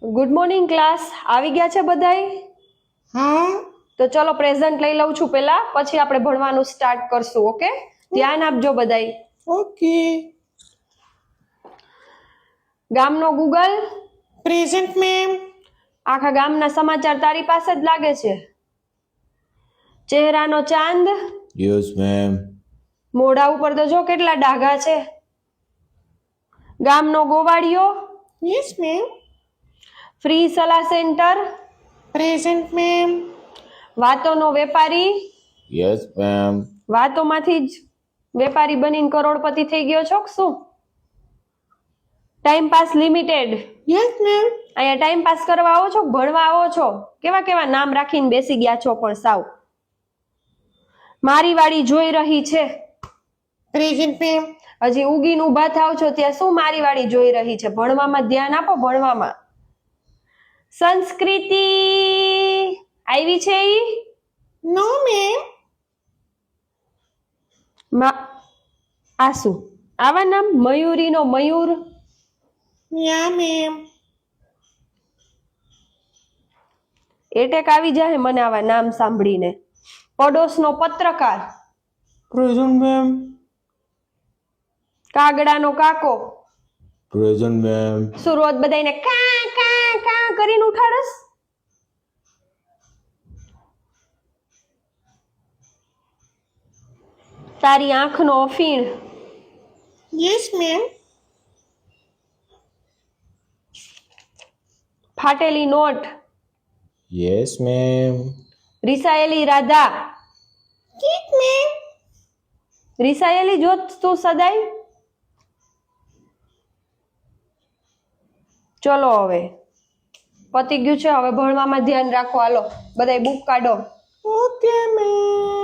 Good morning class. આવી ગયા છે બધાય? હા. તો ચલો પ્રેઝન્ટ લઈ લઉં છું પહેલા, પછી આપણે ભણવાનું સ્ટાર્ટ કરશું. ઓકે, ધ્યાન આપજો બધાય. ઓકે. ગામનો ગૂગલ. Present ma'am. આખા ગામના સમાચાર તારી પાસે જ લાગે છે. ચહેરાનો ચાંદ. Yes ma'am. મોઢા ઉપર તો જો કેટલા ડાઘા છે. ગામનો ગોવાળિયો. Yes ma'am. ફ્રી સલાહ સેન્ટર. Present ma'am. વાતોનો વેપારી. Yes ma'am. વાતોમાંથી જ વેપારી બનીને કરોડપતિ થઈ ગયો છો કે શું? Time pass limited. Yes ma'am. અહીંયા ટાઈમ પાસ કરવા આવો છો કે ભણવા આવો છો? કેવા કેવા નામ રાખીને બેસી ગયા છો પણ સાવ. મારી વાડી જોઈ રહી છે. Present ma'am. હજી ઉગીને ઊભા થાવ છો ત્યાં શું મારી વાડી જોઈ રહી છે? ભણવામાં ધ્યાન આપો, ભણવામાં. સંસ્કૃતિ આવી છે ઈ? નો મેમ. આ શું આવા નામ? મયુરીનો મયુર. યા મેમ. એટેક આવી જાય મને આવા નામ સાંભળીને. પડોશનો પત્રકાર. Present ma'am. કાગડાનો કાકો. Present ma'am. શું રોજ બધાને કા કા કા કરીને ઉઠાડસ? તારી આંખનો અફીણ. Yes ma'am. ફાટેલી નોટ. Yes ma'am. રીસાયેલી રાધા. ઠીક મેમ. રીસાયેલી જોત તું સદાય. ચલો હવે પતી ગયું છે, હવે ભણવામાં ધ્યાન રાખો. હાલો બધાય બુક કાઢો. Okay ma'am.